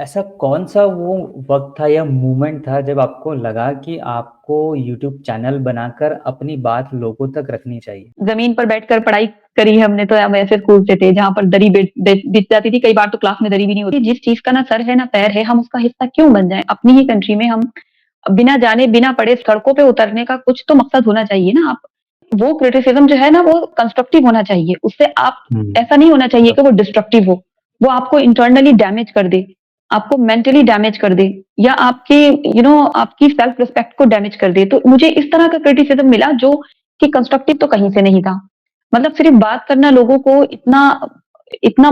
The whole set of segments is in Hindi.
ऐसा कौन-सा वो वक़्त था या मोमेंट था जब आपको लगा कि आपको यूट्यूब चैनल बनाकर अपनी बात लोगों तक रखनी चाहिए? ज़मीन पर बैठकर पढ़ाई करी है हमने तो हम ऐसे स्कूल से थे जहाँ पर दरी बिछ जाती थी, कई बार तो क्लास में दरी भी नहीं होती। जिस चीज़ का ना सर है ना पैर है, हम उसका हिस्सा क्यों बन जाएँ? अपनी ही कंट्री में हम बिना जाने, बिना पढ़े सड़कों पे उतरने का कुछ तो मकसद होना चाहिए ना। आप वो क्रिटिसिज़्म जो है ना वो कंस्ट्रक्टिव होना चाहिए। उससे आप हुँ। ऐसा नहीं होना चाहिए हाँ। कि वो डिस्ट्रक्टिव हो। वो आपको इंटरनली डैमेज कर दे, आपको मेंटली डैमेज कर दे या आपके आपकी सेल्फ रिस्पेक्ट को डैमेज कर दे। तो मुझे इस तरह का क्रिटिसिज़्म मिला जो कि कंस्ट्रक्टिव तो कहीं से नहीं था। मतलब सिर्फ़ बात करना लोगों को इतना इतना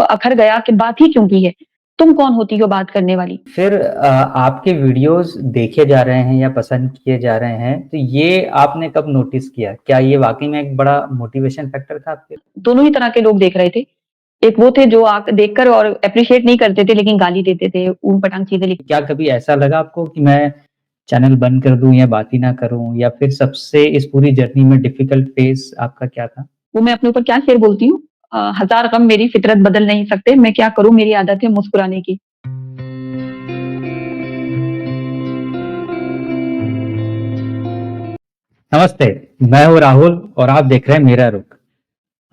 अखर गया कि बात ही क्यों की है? तुम कौन होती हो बात करने वाली? फिर आपके वीडियोज़ देखे जा रहे हैं या पसंद किए जा रहे हैं, तो ये आपने कब नोटिस किया? क्या ये वाक़ई में एक बड़ा मोटिवेशन फैक्टर था आपके? दोनों ही तरह के लोग देख रहे थे। एक वो थे जो देखकर और एप्रिशिएट नहीं करते थे लेकिन गाली देते थे, ऊट-पटांग चीज़ें लिख क्या कभी ऐसा लगा आपको कि मैं चैनल बंद कर दूँ या बात ही ना करूँ या फिर सबसे इस पूरी जर्नी में डिफ़िकल्ट फ़ेज़ आपका क्या था? वो मैं अपने ऊपर क्या शेर बोलती हूँ, हज़ार गम मेरी फ़ितरत बदल नहीं सकते, मैं क्या करूँ मेरी आदत है मुस्कुराने की। नमस्ते, मैं हूँ राहुल और आप देख रहे हैं मेरा रुख।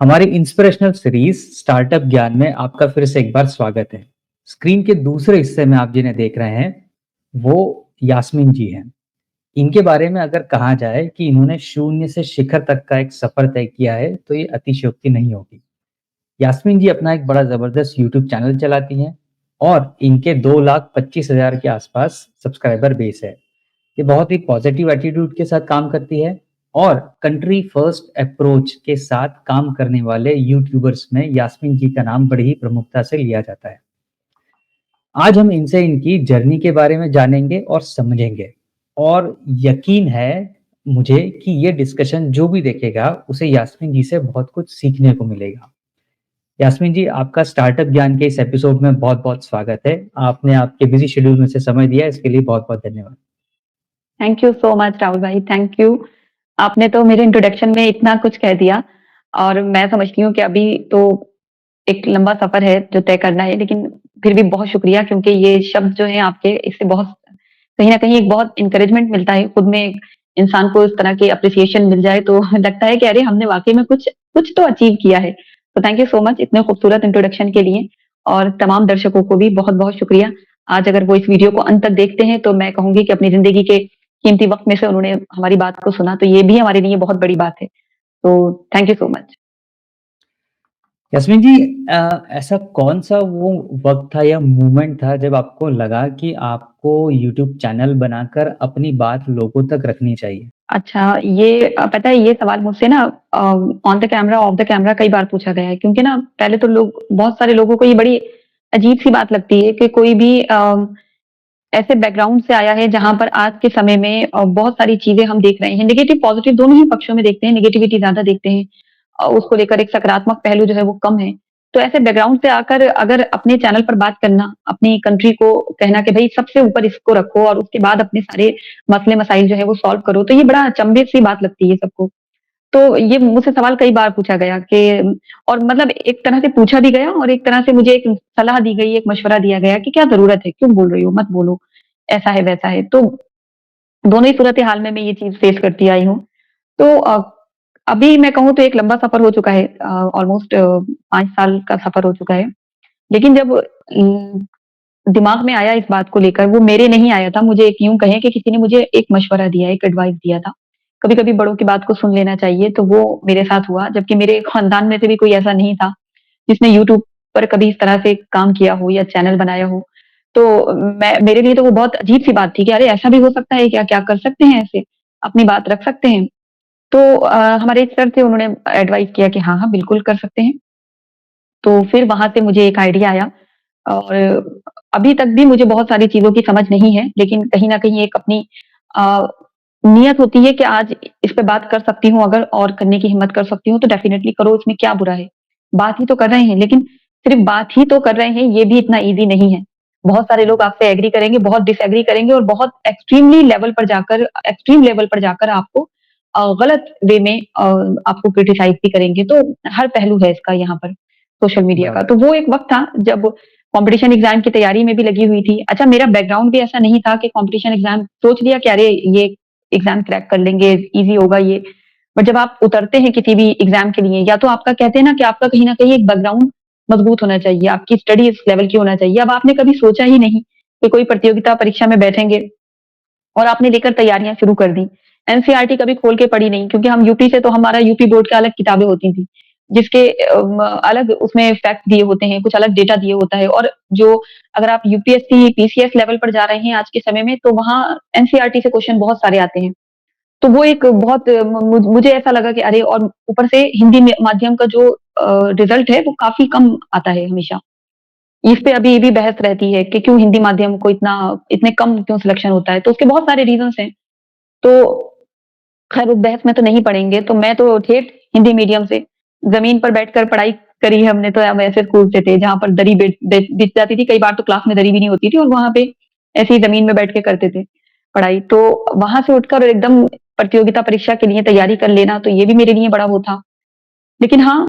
हमारी इंस्पिरेशनल सीरीज स्टार्टअप ज्ञान में आपका फिर से एक बार स्वागत है। स्क्रीन के दूसरे हिस्से में आप जिन्हें देख रहे हैं, वो यास्मीन जी हैं। इनके बारे में अगर कहा जाए कि इन्होंने शून्य से शिखर तक का एक सफर तय किया है, तो ये अतिशयोक्ति नहीं होगी। यास्मीन जी अपना एक बड़ा ज़बरदस्त यूट्यूब चैनल चलाती हैं और इनके 2,25,000 के आसपास सब्सक्राइबर बेस है। ये बहुत ही पॉजिटिव एटीट्यूड के साथ काम करती है और कंट्री फर्स्ट अप्रोच के साथ काम करने वाले यूट्यूबर्स में यास्मीन जी का नाम बड़ी ही प्रमुखता से लिया जाता है। आज हम इनसे इनकी जर्नी के बारे में जानेंगे और समझेंगे और यकीन है मुझे कि ये डिस्कशन जो भी देखेगा उसे यास्मीन जी से बहुत कुछ सीखने को मिलेगा। यास्मीन जी, आपका स्टार्टअप ज्ञान के इस एपिसोड में बहुत-बहुत स्वागत है। आपने आपके बिज़ी शेड्यूल में से समय दिया, इसके लिए बहुत-बहुत धन्यवाद। Thank you so much Rahul भाई, थैंक यू। आपने तो मेरे इंट्रोडक्शन में इतना कुछ कह दिया और मैं समझती हूँ कि अभी तो एक लंबा सफ़र है जो तय करना है, लेकिन फिर भी बहुत शुक्रिया क्योंकि ये शब्द जो हैं आपके इससे बहुत कहीं न कहीं एक बहुत एनकरेजमेंट मिलता है। खुद में इंसान को इस तरह की एप्रिसिएशन मिल जाए तो लगता है कि अरे हमने वाक़ई में कुछ कुछ तो अचीव किया है। तो थैंक यू सो मच इतने खूबसूरत इंट्रोडक्शन के लिए और तमाम दर्शकों को भी बहुत-बहुत शुक्रिया। आज अगर वो इस वीडियो को अंत तक देखते हैं तो मैं कहूँगी कि अपनी ज़िंदगी के कीमती वक़्त में से उन्होंने हमारी बात को सुना, तो ये भी हमारे लिए बहुत बड़ी बात है। तो thank you so much. Yasmin ji, ऐसा कौन-सा वो वक़्त था या मोमेंट था जब आपको लगा कि आपको यूट्यूब चैनल बनाकर अपनी बात लोगों तक रखनी चाहिए? अच्छा, ये पता है ये सवाल मुझसे ना on the camera, of the camera कई बार पूछा गया है क्योंकि ना पहले तो लोग बहुत सारे लोगों को ये बड़ी अजीब-सी बात लगती है कि कोई भी ऐसे बैकग्राउंड से आया है जहाँ पर आज के समय में बहुत सारी चीज़ें हम देख रहे हैं, नेगेटिव पॉज़िटिव दोनों ही पक्षों में देखते हैं, नेगेटिविटी ज़्यादा देखते हैं। उसको लेकर एक सकारात्मक पहलू जो है वो कम है। तो ऐसे बैकग्राउंड से आकर अगर अपने चैनल पर बात करना, अपनी कंट्री को कहना कि भई सबसे ऊपर इसको रखो और उसके बाद अपने सारे मसले-मसाइल जो है वो सॉल्व करो, तो ये बड़ा अचंभे सी बात लगती है सबको। तो ये मुझसे सवाल कई बार पूछा गया कि और मतलब एक तरह से पूछा भी गया और एक तरह से मुझे एक सलाह दी गई, एक मशवरा दिया गया कि क्या ज़रूरत है? क्यों बोल रही हो? मत बोलो, ऐसा है, वैसा है। तो दोनों ही सूरत-ए-हाल में मैं ये चीज़ फेस करती आई हूँ। तो अभी मैं कहूँ तो एक लंबा सफ़र हो चुका है, ऑलमोस्ट 5 साल का सफ़र हो चुका है। लेकिन जब दिमाग में आया इस बात को लेकर, वो मेरे नहीं आया था, मुझे एक यूँ कहें कि किसी ने मुझे एक मशवरा दिया, एक एडवाइस दिया था। कभी-कभी बड़ों की बात को सुन लेना चाहिए, तो वो मेरे साथ हुआ, जबकि मेरे खानदान में से भी कोई ऐसा नहीं था, जिसने यूट्यूब पर कभी इस तरह से काम किया हो या चैनल बनाया हो। तो मैं मेरे लिए तो वो बहुत अजीब-सी बात थी कि अरे! ऐसा भी हो सकता है क्या? क्या कर सकते हैं ऐसे? अपनी बात रख सकते हैं? तो हमारे एक सर थे, उन्होंने एडवाइस किया कि हाँ, हाँ, बिल्कुल कर सकते हैं। तो फिर वहाँ से मुझे एक आइडिया आया और अभी तक भी मुझे बहुत सारी चीज़ों की समझ नहीं है, लेकिन कहीं न कहीं एक अपनी अ, नियत होती है कि आज इस पे बात कर सकती हूँ अगर और करने की हिम्मत कर सकती हूँ, तो डेफ़िनिटली करो, इसमें क्या बुरा है? बात ही तो कर रहे हैं, लेकिन सिर्फ़ बात ही तो कर रहे हैं, ये भी इतना ईज़ी नहीं है। बहुत सारे लोग आपसे एग्री करेंगे, बहुत डिसएग्री करेंगे और बहुत एक्सट्रीम लेवल पर जाकर आपको गलत वे में आपको क्रिटिसाइज़ भी करेंगे। तो हर पहलू है इसका यहाँ पर। सोशल मीडिया का। बराबर। तो वो एक वक़्त था जब कॉम्पिटिशन एग्जाम की तैयारी में भी लगी हुई थी। अच्छा, मेरा बैकग्राउंड भी ऐसा नहीं था कि कॉम्पिटिशन एग्जाम सोच लिया कि अरे ये एग्जाम क्रैक कर लेंगे, ईज़ी होगा ये। बट जब आप उतरते हैं किसी भी एग्जाम के लिए, या तो आपका कहते हैं ना कि आपका कहीं न कहीं एक बैकग्राउंड मजबूत होना चाहिए, आपकी स्टडी इस लेवल की होना चाहिए। अब आपने कभी सोचा ही नहीं कि कोई प्रतियोगिता परीक्षा में बैठेंगे और आपने लेकर तैयारियाँ शुरू कर दी। एनसीईआरटी कभी खोल के पढ़ी नहीं, क्योंकि हम यूपी से, तो हमारा यूपी बोर्ड के अलग किताबें होती थी, जिसके अलग उसमें फैक्ट दिए होते हैं, कुछ अलग डेटा दिए होता है। और जो अगर आप यूपीएससी, पीसीएस लेवल पर जा रहे हैं आज के समय में, तो वहाँ एनसीईआरटी से क्वेश्चन बहुत सारे आते हैं। तो वो एक बहुत मुझे ऐसा लगा कि अरे, और ऊपर से हिंदी माध्यम का जो रिजल्ट है वो काफ़ी कम आता है हमेशा। इस पे अभी भी बहस रहती है कि क्यों हिंदी माध्यम को इतने कम क्यों सिलेक्शन होता है, तो उसके बहुत सारे रीज़न्स हैं। तो खैर उस बहस में तो नहीं पड़ेंगे, तो मैं तो ठेठ हिंदी मीडियम से ज़मीन पर बैठकर पढ़ाई करी है हमने। तो हम ऐसे स्कूल से थे जहाँ पर दरी बिछ जाती थी, कई बार तो क्लास में दरी भी नहीं होती थी, और वहाँ पे ऐसे ही ज़मीन में बैठ के करते थे पढ़ाई। तो वहाँ से उठकर एकदम प्रतियोगिता परीक्षा के लिए तैयारी कर लेना, तो ये भी मेरे लिए बड़ा वो था। लेकिन हाँ,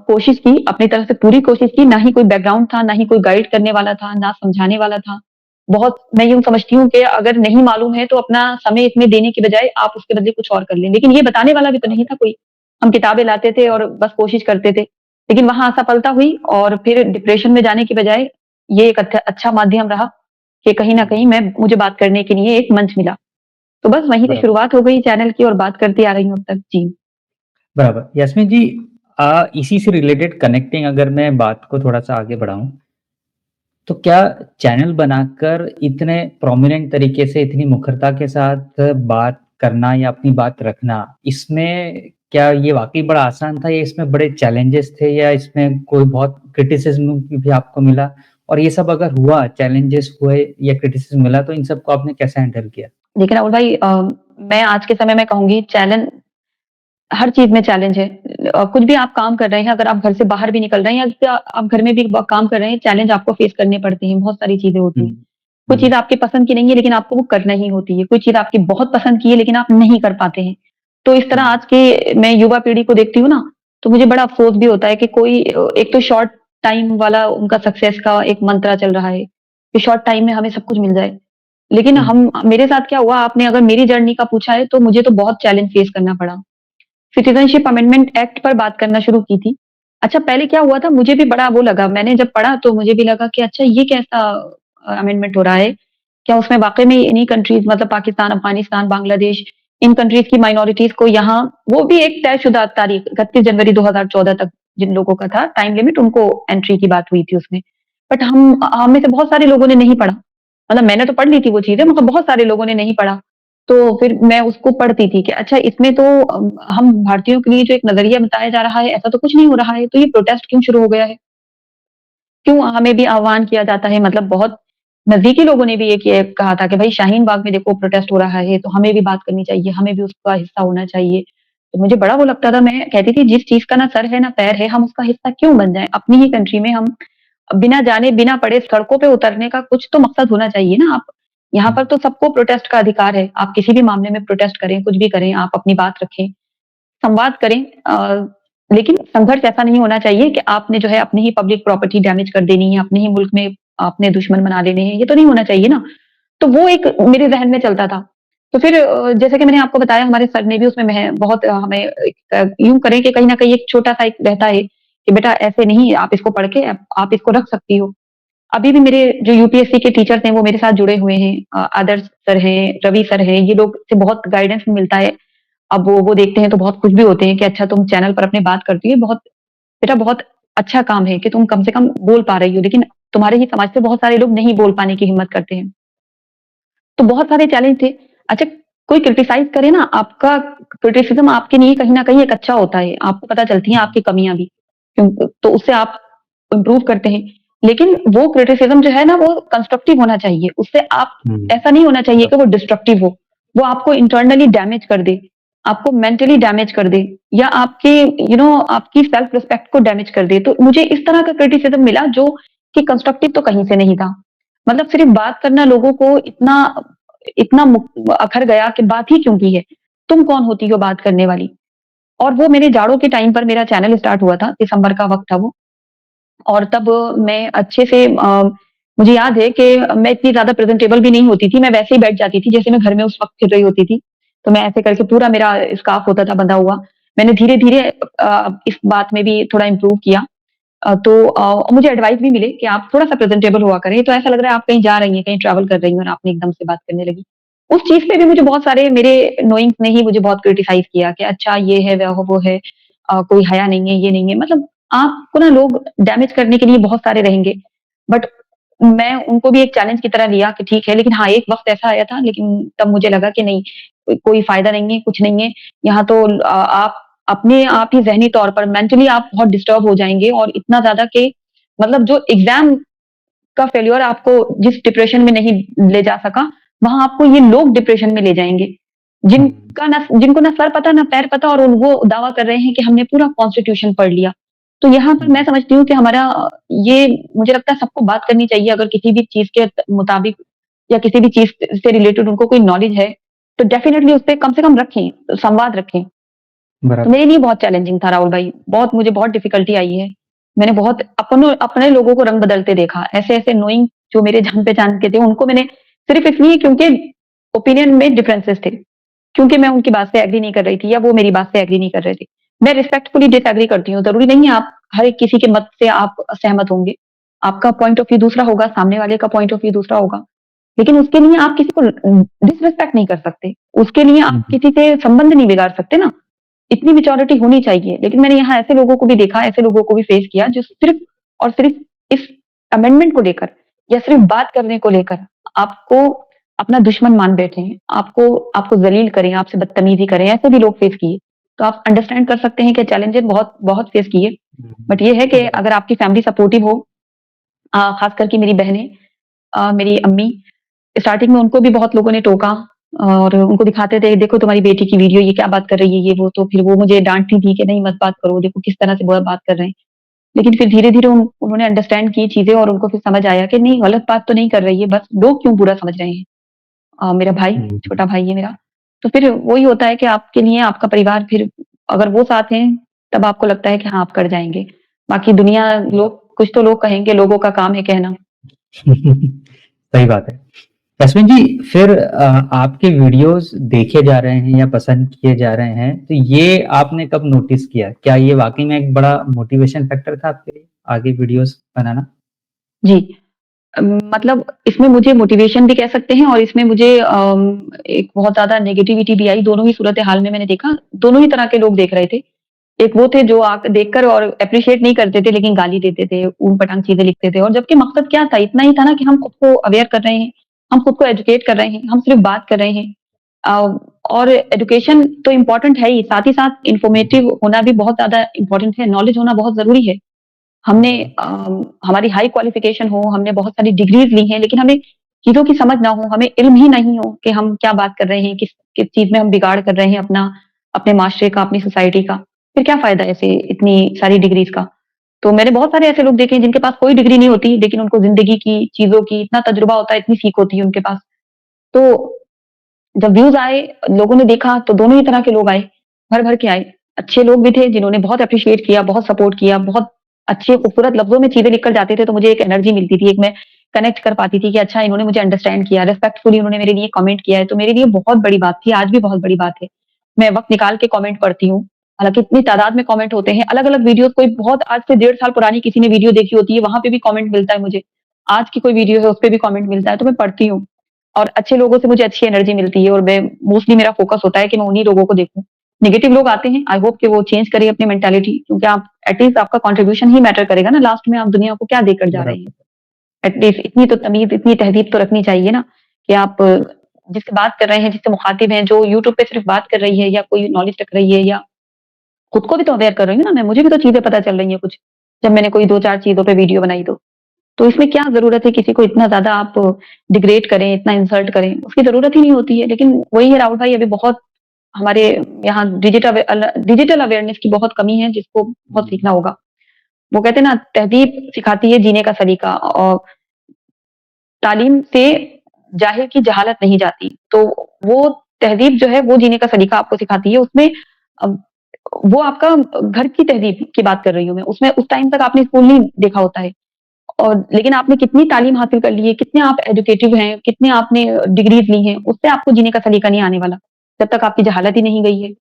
कोशिश की, अपनी तरफ से पूरी कोशिश की, ना ही कोई बैकग्राउंड था, ना ही कोई गाइड करने वाला था, ना समझाने वाला था। बहुत मैं यूँ समझती हूँ कि अगर नहीं मालूम है तो अपना समय इसमें देने की बजाय आप उसके बदले कुछ और कर लें। लेकिन ये बताने वाला भी तो नहीं था कोई। हम किताबें लाते थे और बस कोशिश करते थे। लेकिन वहाँ असफलता हुई, और फिर डिप्रेशन में जाने की बजाय ये एक अच्छा माध्यम रहा कि कहीं न कहीं मैं मुझे बात करने के लिए एक मंच मिला। तो बस वहीं से बराबर, शुरुआत हो गई चैनल की, और बात करती आ रही हूँ अब तक। जी। बराबर। यास्मीन जी, इसी से रिलेटेड कनेक्टिंग अगर मैं बात को थोड़ा-सा आगे बढ़ाऊँ, तो क्या चैनल बनाकर इतने प्रोमिनेंट तरीके से, इतनी मुखरता के साथ बात करना या अपनी बात रखना, इसमें क्या ये वाक़ई बड़ा आसान था या इसमें बड़े चैलेंजेस थे या इसमें कोई बहुत क्रिटिसिज़्म भी आपको मिला? और ये सब अगर हुआ, चैलेंजेस हुए या क्रिटिसिज़्म मिला, तो इन सबको आपने कैसे हैंडल किया? देखिए राहुल भाई, मैं आज के समय में कहूँगी, चैलेंज हर चीज़ में चैलेंज है। कुछ भी आप काम कर रहे हैं, अगर आप घर से बाहर भी निकल रहे हैं, या फिर आप घर में भी काम कर रहे हैं, चैलेंज आपको फेस करने पड़ते हैं, बहुत सारी चीज़ें होती हुँ, हैं। कोई हुँ, चीज़ आपकी पसंद की नहीं है, लेकिन आपको वो करना ही होती है। कोई चीज़ आपकी बहुत पसंद की है, लेकिन आप नहीं कर पाते हैं। तो इस तरह हुँ, आज के मैं युवा पीढ़ी को देखती हूँ ना, तो मुझे बड़ा अफ़सोस भी होता है कि कोई एक तो शॉर्ट टाइम वाला उनका सक्सेस का एक मंत्रा चल रहा है, कि शॉर्ट टाइम में हमें सब कुछ मिल जाए। लेकिन हुँ, हम मेरे साथ क्या हुआ, आपने अगर मेरी जर्नी का पूछा है, तो मुझे तो बहुत चैलेंज फेस करना पड़ा। सिटीज़नशिप अमेंडमेंट एक्ट पर बात करना शुरू की थी। अच्छा, पहले क्या हुआ था, मुझे भी बड़ा वो लगा, मैंने जब पढ़ा तो मुझे भी लगा कि अच्छा, ये कैसा अमेंडमेंट हो रहा है? क्या उसमें वाक़ई में इन्हीं कंट्रीज़, मतलब पाकिस्तान, अफ़गानिस्तान, बांग्लादेश, इन कंट्रीज़ की माइनॉरिटीज़ को यहाँ, वो भी एक तयशुदा तारीख 31 जनवरी 2014 तक जिन लोगों का था टाइम लिमिट, उनको एंट्री की बात हुई थी उसमें। बट हम में से बहुत सारे लोगों ने नहीं पढ़ा। मतलब मैंने तो पढ़ ली थी वो चीज़ें, मगर बहुत सारे लोगों ने नहीं पढ़ा। तो फिर मैं उसको पढ़ती थी कि अच्छा, इसमें तो हम भारतीयों के लिए जो एक नज़रिया बताया जा रहा है, ऐसा तो कुछ नहीं हो रहा है, तो ये प्रोटेस्ट क्यों शुरू हो गया है? क्यों हमें भी आह्वान किया जाता है? मतलब बहुत नज़दीकी लोगों ने भी ये कहा था कि भई शाहीन बाग में देखो प्रोटेस्ट हो रहा है, तो हमें भी बात करनी चाहिए, हमें भी उसका हिस्सा होना चाहिए। तो मुझे बड़ा वो लगता था, मैं कहती थी जिस चीज़ का ना सर है ना पैर है, हम उसका हिस्सा क्यों बन जाएँ? अपनी ही कंट्री में हम बिना जाने, बिना पढ़े सड़कों पे उतरने का कुछ तो मकसद होना चाहिए ना। आप यहाँ हुँ, पर तो सबको प्रोटेस्ट का अधिकार है। आप किसी भी मामले में प्रोटेस्ट करें, कुछ भी करें, आप अपनी बात रखें, संवाद करें। लेकिन संघर्ष ऐसा नहीं होना चाहिए कि आपने जो है अपनी ही पब्लिक प्रॉपर्टी डैमेज कर देनी है, अपने ही मुल्क में आपने दुश्मन बना लेने हैं, ये तो नहीं होना चाहिए ना। तो वो एक मेरे ज़हन में चलता था। तो फिर जैसे कि मैंने आपको बताया, हमारे सर ने भी उसमें बहुत हमें यूँ करें कि कहीं न कहीं एक छोटा-सा एक रहता है कि बेटा ऐसे नहीं, आप इसको पढ़ के आप इसको रख सकती हो। अभी भी मेरे जो यूपीएससी के टीचर्स हैं वो मेरे साथ जुड़े हुए हैं। आदर्श सर हैं, रवि सर हैं, ये लोग से बहुत गाइडेंस मिलता है। अब वो देखते हैं तो बहुत खुश भी होते हैं कि अच्छा, तुम चैनल पर अपनी बात करती हो, बहुत बेटा बहुत अच्छा काम है कि तुम कम से कम बोल पा रही हो। लेकिन तुम्हारे ही समाज से बहुत सारे लोग नहीं बोल पाने की हिम्मत करते हैं। तो बहुत सारे चैलेंज थे। अच्छा, कोई क्रिटिसाइज़ करे ना, आपका क्रिटिसिज़्म आपके लिए कहीं न कहीं एक अच्छा होता है। आपको पता चलती हैं हुँ, आपकी कमियाँ भी। तो उससे आप इम्प्रूव करते हैं। लेकिन वो क्रिटिसिज़्म जो है ना, वो कंस्ट्रक्टिव होना चाहिए। उससे आप, हुँ, ऐसा नहीं होना चाहिए कि बराबर, वो डिस्ट्रक्टिव हो। वो आपको इंटरनली डैमेज कर दे, आपको मेंटली डैमेज कर दे, या आपके आपकी सेल्फ रिस्पेक्ट को डैमेज कर दे। तो मुझे इस तरह का क्रिटिसिज़्म मिला जो कि कंस्ट्रक्टिव तो कहीं से नहीं था। मतलब सिर्फ़ बात करना लोगों को इतना इतना अखर गया कि बात ही क्यों की है? तुम कौन होती हो बात करने वाली? और वो मेरे जाड़ों के टाइम पर मेरा चैनल स्टार्ट हुआ था, दिसंबर का वक़्त था वो। और तब मैं अच्छे से मुझे याद है कि मैं इतनी ज़्यादा प्रेज़ेंटेबल भी नहीं होती थी, मैं वैसे ही बैठ जाती थी जैसे मैं घर में उस वक़्त फिर रही होती थी। तो मैं ऐसे करके पूरा मेरा स्कार्फ़ होता था बंधा हुआ। मैंने धीरे-धीरे इस बात में भी थोड़ा इम्प्रूव किया। मुझे एडवाइस भी मिले कि आप थोड़ा-सा प्रेज़ेंटेबल हुआ करें, तो ऐसा लग रहा है आप कहीं जा रही हैं, कहीं ट्रैवल कर रही हैं और आपने एकदम से बात करने लगी। उस चीज़ पे भी मुझे बहुत सारे मेरे नोइंग्स ने ही मुझे बहुत क्रिटिसाइज़ किया कि अच्छा ये है, वो है, कोई हया नहीं है, ये नहीं है। मतलब आपको ना लोग डैमेज करने के लिए बहुत सारे रहेंगे, बट मैं उनको भी एक चैलेंज की तरह लिया कि ठीक है, लेकिन हाँ, एक वक़्त ऐसा आया था लेकिन तब मुझे लगा कि नहीं, कोई फ़ायदा नहीं है, कुछ नहीं है। यहाँ तो आप अपने आप ही ज़हनी तौर पर मेंटली आप बहुत डिस्टर्ब हो जाएँगे और इतना ज़्यादा कि मतलब जो एग्ज़ाम का फेल्योर आपको जिस डिप्रेशन में नहीं ले जा सका, वहाँ आपको ये लोग डिप्रेशन में ले जाएँगे। हुँ, जिनको ना सर पता ना पैर पता और वो दावा कर रहे हैं कि हमने पूरा कॉन्स्टिट्यूशन पढ़ लिया। तो यहाँ पर मैं हुँ, समझती हूँ कि हमारा ये मुझे लगता है सबको बात करनी चाहिए अगर किसी भी चीज़ के मुताबिक या किसी भी चीज़ से रिलेटेड उनको कोई नॉलेज है, तो डेफ़िनिटली उसपे कम से कम रखें, संवाद रखें। तो बराबर। मेरे लिए बहुत चैलेंजिंग था राहुल भाई, बहुत मुझे बहुत डिफ़िकल्टी आई है। मैंने बहुत अपने लोगों को रंग बदलते देखा। ऐसे-ऐसे नोइंग जो मेरे जान-पहचान के थे, उनको मैंने सिर्फ़ इसलिए क्योंकि ओपिनियन में डिफरेंसेस थे। क्योंकि मैं उनकी बात से एग्री नहीं कर रही थी या वो मेरी बात से एग्री नहीं कर रहे थे। मैं रिस्पेक्टफुली डिसएग्री करती हूँ, ज़रूरी नहीं है आप हर एक किसी के मत से आप सहमत होंगे। आपका पॉइंट ऑफ व्यू दूसरा होगा, सामने वाले का पॉइंट ऑफ व्यू दूसरा होगा। लेकिन उसके लिए आप किसी को डिसरिस्पेक्ट नहीं कर सकते। उसके लिए हुँ, आप हुँ, किसी से संबंध नहीं बिगाड़ सकते ना। इतनी मैच्योरिटी होनी चाहिए। लेकिन मैंने यहाँ ऐसे लोगों को भी देखा, ऐसे लोगों को भी फेस किया जो सिर्फ़ और सिर्फ़ इस अमेंडमेंट को लेकर या सिर्फ़ बात करने को लेकर आपको अपना दुश्मन मान बैठे हैं। आपको आपको ज़लील करें, आपसे बदतमीज़ी करें, ऐसे भी लोग फेस किए। तो आप अंडरस्टैंड कर सकते हैं कि चैलेंजेज़ बहुत बहुत फेस किए। हुँ, बट ये है कि बराबर। अगर आपकी फैमिली सपोर्टिव हो, ख़ास करके मेरी बहनें, मेरी अम्मी, स्टार्टिंग में उनको भी बहुत लोगों ने टोका और उनको दिखाते थे, देखो तुम्हारी बेटी की वीडियो, ये क्या बात कर रही है, ये वो। तो फिर वो मुझे डाँटती थी कि नहीं मत बात करो, देखो किस तरह से बात कर रहे हैं। लेकिन फिर धीरे-धीरे उन्होंने अंडरस्टैंड की चीज़ें और उनको फिर समझ आया कि नहीं गलत बात तो नहीं कर रही है, बस लोग क्यों बुरा समझ रहे हैं। मेरा भाई, हुँ, छोटा भाई है मेरा। तो फिर वही होता है कि आपके लिए आपका परिवार फिर अगर वो साथ हैं, तब आपको लगता है कि हाँ, आप कर जाएँगे। बाकी दुनिया बराबर। लोग कुछ तो लोग कहेंगे, लोगों का काम है कहना। सही बात है। यस्मीन जी, फिर आपके वीडियोज़ देखे जा रहे हैं या पसंद किए जा रहे हैं, तो ये आपने कब नोटिस किया? क्या ये वाक़ई में एक बड़ा मोटिवेशन फैक्टर था आपके लिए, आगे वीडियोज़ बनाना? जी। मतलब इसमें मुझे मोटिवेशन भी कह सकते हैं और इसमें मुझे एक बहुत ज़्यादा नेगेटिविटी भी आई, दोनों ही सूरत-ए-हाल में मैंने देखा, दोनों ही तरह के लोग देख रहे थे। एक वो थे जो देखकर और एप्रिशिएट नहीं करते थे लेकिन गाली देते थे, ऊट-पटांग चीज़ें लिखते थे और जबकि मकसद क्या था? इतना ही था ना कि हम खुद को अवेयर कर रहे हैं, हम खुद को एजुकेट कर रहे हैं, हम सिर्फ बात कर रहे हैं। अ, और एजुकेशन तो इम्पोर्टेंट है ही, साथ ही साथ हुँ, हुँ, इन्फॉर्मेटिव होना भी बहुत ज़्यादा इम्पोर्टेंट है, नॉलेज होना बहुत ज़रूरी है। हमने बराबर। हमारी हाई क्वालिफ़िकेशन हो, हमने बहुत सारी डिग्रीज़ ली हैं, लेकिन हमें चीज़ों की समझ ना हो, हमें इल्म ही नहीं हो कि हम क्या बात कर रहे हैं, किस किस चीज़ में हम बिगाड़ कर रहे हैं अपने माशरे का, अपनी सोसाइटी का, फिर क्या फ़ायदा ऐसे इतनी सारी डिग्रीज़ का। तो मैंने बहुत सारे ऐसे लोग देखे हैं जिनके पास कोई डिग्री नहीं होती, लेकिन उनको ज़िंदगी की, चीज़ों की इतना तजुर्बा होता है, इतनी सीख होती है उनके पास। तो जब व्यूज़ आए, लोगों ने देखा तो दोनों ही तरह के लोग आए, भर-भर के आए। अच्छे लोग भी थे जिन्होंने बहुत एप्रिशिएट किया, बहुत सपोर्ट किया, बहुत अच्छे खूबसूरत लफ्ज़ों में चीज़ें लिख कर जाते थे तो मुझे एक एनर्जी मिलती थी, एक मैं कनेक्ट कर पाती थी कि अच्छा इन्होंने मुझे अंडरस्टैंड किया, रिस्पेक्टफुली उन्होंने मेरे लिए कमेंट किया है, तो मेरे लिए बहुत बड़ी बात थी, आज भी बहुत बड़ी बात है। मैं वक़्त निकाल के कमेंट पढ़ती हूँ, हालाँकि इतनी तादाद में कमेंट होते हैं, अलग-अलग वीडियोज़ कोई बहुत आज से 1.5 साल पुरानी किसी ने वीडियो देखी होती है, वहाँ पे भी कमेंट मिलता है मुझे। आज की कोई वीडियो है, उस पे भी कमेंट मिलता है, तो मैं पढ़ती हूँ। और अच्छे लोगों से मुझे अच्छी एनर्जी मिलती है और मैं मोस्टली मेरा फ़ोकस होता है कि मैं उन्हीं लोगों को देखूँ। नेगेटिव लोग आते हैं, आई होप कि वो चेंज करें अपनी मेंटालिटी क्योंकि आप एट लीस्ट आपका कंट्रीब्यूशन ही मैटर करेगा ना लास्ट में आप दुनिया को क्या देकर जा रहे हैं। बराबर। एट लीस्ट इतनी तो तमीज़, इतनी तहज़ीब तो रखनी चाहिए ना कि आप जिससे बात कर रहे हैं, जिससे मुखातिब हैं, जो यूट्यूब पे सिर्फ़ बात कर रही है या कोई नॉलेज रख रही है या खुद को भी तो अवेयर कर रही हूँ ना मैं, मुझे भी तो चीज़ें पता चल रही हैं कुछ, जब मैंने कोई 2-4 चीज़ों पे वीडियो बनाई तो। तो इसमें क्या ज़रूरत है किसी को इतना ज़्यादा आप डिग्रेड करें, इतना इंसल्ट करें, उसकी ज़रूरत ही नहीं होती है। लेकिन वही है राहुल भाई अभी बहुत हमारे यहाँ डिजिटल अवेयरनेस की बहुत कमी है जिसको बहुत हुँ, सीखना होगा। वो कहते हैं ना तहज़ीब सिखाती है जीने का सलीका और तालीम से जाहिल की जहालत नहीं जाती। तो वो तहज़ीब जो है वो जीने का सलीका आपको सिखाती है। उसमें अब वो आपका घर की तहज़ीब की बात कर रही हूँ मैं, उसमें उस टाइम तक आपने स्कूल नहीं देखा होता है और लेकिन आपने कितनी तालीम हासिल कर ली है, कितने आप एजुकेटिव हैं, कितने आपने डिग्रीज़ ली हैं, उससे आपको जीने का सलीका नहीं आने वाला, जब तक आपकी जहालत ही नहीं गई है।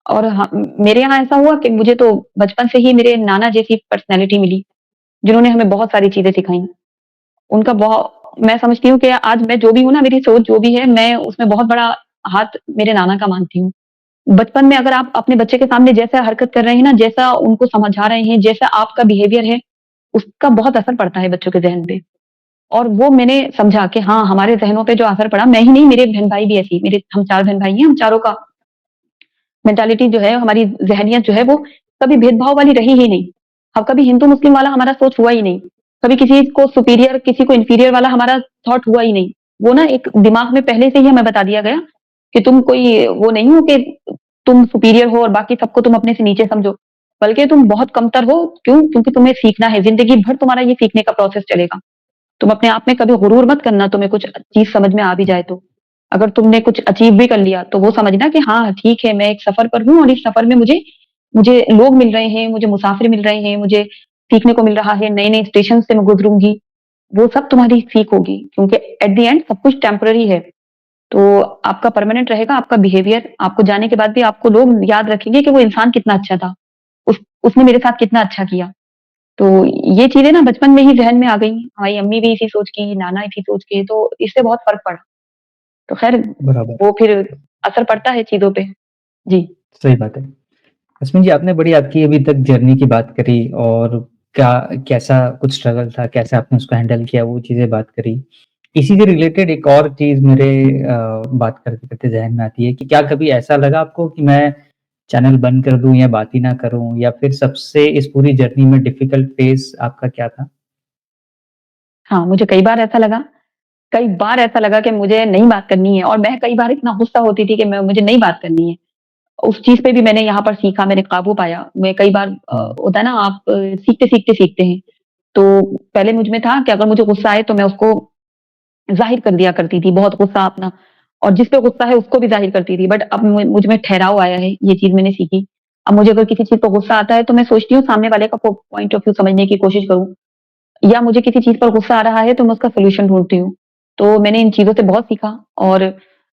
और हाँ, मेरे यहाँ ऐसा हुआ कि मुझे तो बचपन से ही मेरे नाना जैसी पर्सनैलिटी मिली, जिन्होंने हमें बहुत सारी चीज़ें सिखाई। उनका मैं समझती हूँ कि आज मैं जो भी हूँ ना, मेरी सोच जो भी है, मैं उसमें बहुत बड़ा हाथ मेरे नाना का मानती हूँ। बचपन में अगर आप अपने बच्चे के सामने जैसा हरकत कर रहे हैं ना, जैसा उनको समझा रहे हैं, जैसा आपका बिहेवियर है, उसका बहुत असर पड़ता है बच्चों के ज़हन पे। और वो मैंने समझा कि हाँ, हमारे ज़हनों पे जो असर पड़ा, मैं ही नहीं मेरे बहन-भाई भी ऐसे ही मेरे हम 4 बहन-भाई हैं, हम चारों का मेंटालिटी जो है, हमारी ज़हनियत जो है वो कभी भेदभाव वाली रही ही नहीं। अब कभी हिंदू-मुस्लिम वाला हमारा सोच हुआ ही नहीं। कभी किसी को सुपीरियर, किसी को इंफीरियर वाला हमारा थॉट हुआ ही नहीं। वो ना एक दिमाग में पहले से ही हमें बता दिया गया कि तुम कोई वो नहीं हो कि तुम सुपीरियर हो और बाकी सबको तुम अपने से नीचे समझो। बल्कि तुम बहुत कमतर हो, क्यों? क्योंकि तुम्हें सीखना है, ज़िंदगी भर तुम्हारा ये सीखने का प्रोसेस चलेगा। तुम अपने आप में कभी गुरूर मत करना, तुम्हें कुछ चीज़ समझ में आ भी जाए तो। अगर तुमने कुछ अचीव भी कर लिया, तो वो समझना कि हाँ, ठीक है, मैं एक सफ़र पर हूँ और इस सफ़र में मुझे मुझे लोग मिल रहे हैं, मुझे मुसाफ़िर मिल रहे हैं, मुझे सीखने को मिल रहा है, नए-नए स्टेशन से मैं गुज़रूँगी। वो सब तुम्हारी सीख होगी, क्योंकि एट द एंड सब कुछ टेम्परेरी है। तो आपका परमानेंट रहेगा आपका बिहेवियर, आपको जाने के बाद भी आपको लोग याद रखेंगे कि वो इंसान कितना अच्छा था। उसने मेरे साथ कितना अच्छा किया। तो ये चीज़ें ना बचपन में ही ज़हन में आ गई। हमारी अम्मी भी इसी सोच की, नाना इसी सोच के, तो इससे बहुत फ़र्क पड़ा। तो ख़ैर बराबर, वो फिर असर पड़ता है चीज़ों पे। जी। सही बात है। अस्मिन जी, आपने बड़ी आपकी अभी तक जर्नी की बात करी और क्या कैसा कुछ स्ट्रगल था, कैसे आपने उसको हैंडल किया, वो चीज़ें बात करी। इसी से रिलेटेड एक और चीज़ मेरे बात करते-करते ज़हन में आती है कि क्या कभी ऐसा लगा आपको कि मैं चैनल बंद कर दूँ या बात ही ना करूँ, या फिर सबसे इस पूरी जर्नी में डिफ़िकल्ट फ़ेज़ आपका क्या था? हाँ, मुझे कई बार ऐसा लगा कि मुझे नहीं बात करनी है और मैं कई बार इतना गुस्सा होती थी कि मैं मुझे नहीं बात करनी है। उस चीज़ पे भी मैंने यहाँ पर सीखा, मैंने काबू पाया। मैं कई बार हुँ, होता है ना आप सीखते-सीखते सीखते हैं। तो पहले मुझ में था कि अगर मुझे गुस्सा आए तो मैं उसको ज़ाहिर कर दिया करती थी, बहुत गुस्सा अपना और जिस पे गुस्सा है उसको भी ज़ाहिर करती थी। बट अब मुझ में ठहराव आया है, ये चीज़ मैंने सीखी। अब मुझे अगर किसी चीज़ पे गुस्सा आता है तो मैं सोचती हूँ सामने वाले का पॉइंट ऑफ व्यू समझने की कोशिश करूँ या मुझे किसी चीज़ पर गुस्सा आ रहा है तो मैं उसका सॉल्यूशन ढूँढती हूँ। तो मैंने इन चीज़ों से बहुत सीखा और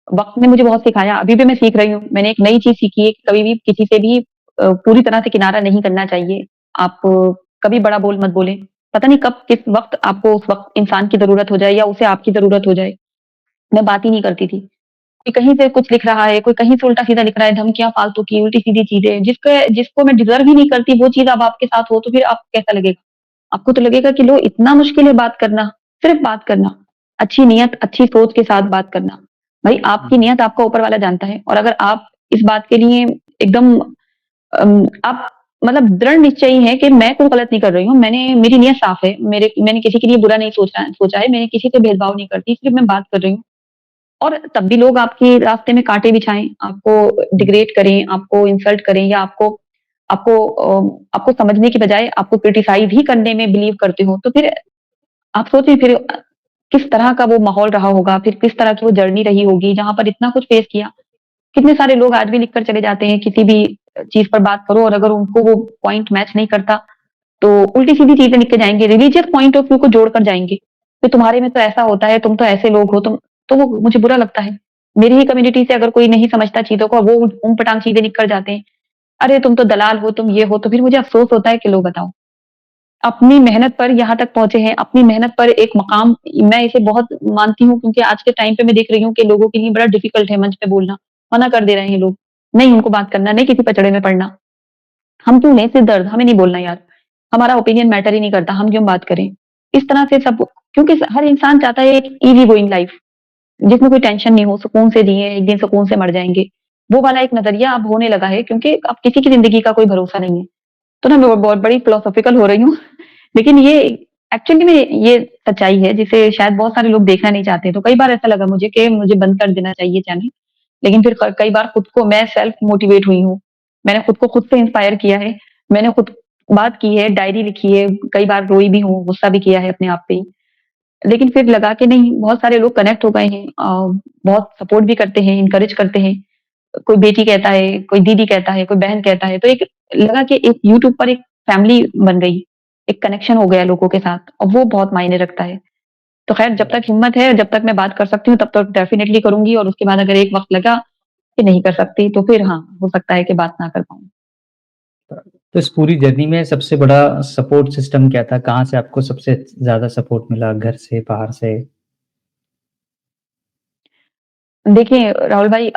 वक़्त ने मुझे बहुत सिखाया, अभी भी मैं सीख रही हूँ। मैंने एक नई चीज़ सीखी है कि कभी भी किसी से भी पूरी तरह से किनारा नहीं करना चाहिए। आप कभी बड़ा बोल मत बोलें। पता नहीं कब किस वक़्त आपको उस वक़्त इंसान की ज़रूरत हो जाए या उसे आपकी ज़रूरत हो जाए। मैं बात ही नहीं करती थी। कोई कहीं से कुछ लिख रहा है, कोई कहीं से उल्टा-सीधा लिख रहा है, धमकियाँ फालतू की, उल्टी-सीधी चीज़ें, जिसको मैं डिज़र्व ही नहीं करती, वो चीज़ अब आपके साथ हो, तो फिर आपको कैसा लगेगा? आपको तो लगेगा कि लो इतना मुश्किल है बात करना, सिर्फ़ बात करना। अच्छी नियत, अच्छी सोच के साथ बात करना। भई आपकी हुँ, नियत आपका ऊपर वाला जानता है और अगर आप इस बात के लिए एकदम आप मतलब दृढ़ निश्चयी हैं कि मैं कोई गलत नहीं कर रही हूँ, मेरी नियत साफ़ है, मैंने किसी के लिए बुरा नहीं सोचा है, मैंने किसी से भेदभाव नहीं करती, सिर्फ़ मैं बात कर रही हूँ। और तब भी लोग आपके रास्ते में कांटे बिछाएँ, आपको हुँ, डिग्रेड करें, आपको इंसल्ट करें या आपको समझने की बजाय आपको क्रिटिसाइज़ ही करने में बिलीव करते हो, तो फिर आप सोचिए फिर किस तरह का वो माहौल रहा होगा, फिर किस तरह की वो जर्नी रही होगी, जहाँ पर इतना कुछ फेस किया। कितने सारे लोग आज भी लिख कर चले जाते हैं, किसी भी चीज़ पर बात करो और अगर उनको वो पॉइंट मैच नहीं करता, तो उल्टी-सीधी चीज़ें लिख के जाएँगे, रिलीजियस पॉइंट ऑफ व्यू को जोड़कर जाएँगे। कि तुम्हारे में तो ऐसा होता है, तुम तो ऐसे लोग हो, तो वो मुझे बुरा लगता है। मेरी ही कम्युनिटी से अगर कोई नहीं समझता चीज़ों को, वो ऊँट-पटांग चीज़ें लिख कर जाते हैं। अरे तुम तो दलाल हो, तुम ये हो, तो फिर मुझे अफ़सोस होता है कि लो बताओ, अपनी मेहनत पर यहाँ तक पहुँचे हैं, अपनी मेहनत पर एक मकाम मैं इसे बहुत मानती हूँ क्योंकि आज के टाइम पे मैं देख रही हूँ कि लोगों के लिए बड़ा डिफ़िकल्ट है मंच पे बोलना, मना कर दे रहे हैं लोग। नहीं उनको बात करना, नहीं किसी पचड़े में पड़ना। हम क्यों लें सिर दर्द, हमें नहीं बोलना यार। हमारा ओपिनियन मैटर ही नहीं करता, हम क्यों बात करें? इस तरह से सब क्योंकि हर इंसान चाहता है एक ईज़ी गोइंग लाइफ़ जिसमें कोई टेंशन नहीं हो, सुकून से जिएँ, एक दिन सुकून से मर जाएँगे। वो वाला एक नज़रिया अब होने लगा है क्योंकि अब किसी की ज़िंदगी का कोई भरोसा नहीं है। तो ना मैं बहुत बड़ी फिलॉसॉफिकल हो रही हूँ। लेकिन ये एक्चुअली में ये सच्चाई है जिसे शायद बहुत सारे लोग देखना नहीं चाहते। तो कई बार ऐसा लगा मुझे कि मुझे बंद कर देना चाहिए चैनल। लेकिन फिर कई बार खुद को मैं सेल्फ मोटिवेट हुई हूँ। मैंने खुद को खुद से इंस्पायर किया है। मैंने खुद बात की है, डायरी लिखी है, कई बार रोई भी हूँ, गुस्सा भी किया है अपने आप पे ही। लेकिन फिर लगा कि नहीं बहुत सारे लोग कनेक्ट हो गए हैं बहुत सपोर्ट भी करते हैं, एनकरेज करते हैं। कोई बेटी कहता है, कोई दीदी कहता है, कोई बहन कहता है, तो एक लगा कि एक यूट्यूब पर एक फैमिली बन गई, एक कनेक्शन हो गया लोगों के साथ और वो बहुत मायने रखता है। तो ख़ैर जब तक हिम्मत है, जब तक मैं बात कर सकती हूँ तब तक डेफ़िनिटली करूँगी और उसके बाद अगर एक वक़्त लगा कि नहीं कर सकती तो फिर हाँ, हो सकता है कि बात ना कर पाऊँ। तो इस पूरी जर्नी में सबसे बड़ा सपोर्ट सिस्टम क्या था? कहाँ से आपको सबसे ज़्यादा सपोर्ट मिला? घर से, बाहर से? देखिए राहुल भाई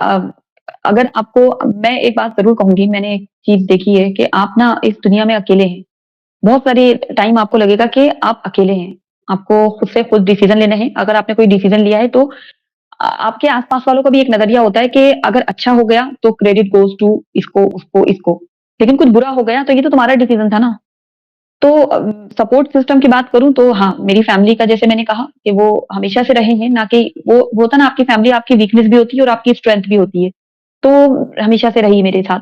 अगर आपको मैं एक बात ज़रूर कहूँगी, मैंने एक चीज़ देखी है कि आप ना इस दुनिया में अकेले हैं। बहुत सारे टाइम आपको लगेगा कि आप अकेले हैं। आपको खुद से खुद डिसीज़न लेने हैं। अगर आपने कोई डिसीज़न लिया है तो आपके आस-पास वालों का भी एक नज़रिया होता है कि अगर अच्छा हो गया तो क्रेडिट गोज़ टू इसको, उसको, इसको। लेकिन कुछ बुरा हो गया तो ये तो तुम्हारा डिसीज़न था ना। तो सपोर्ट सिस्टम की बात करूँ तो हाँ, मेरी फैमिली का जैसे मैंने कहा कि वो हमेशा से रहे हैं, ना कि वो होता है ना आपकी फैमिली आपकी वीकनेस भी होती है और आपकी स्ट्रेंथ भी होती है। तो हमेशा से रही मेरे साथ।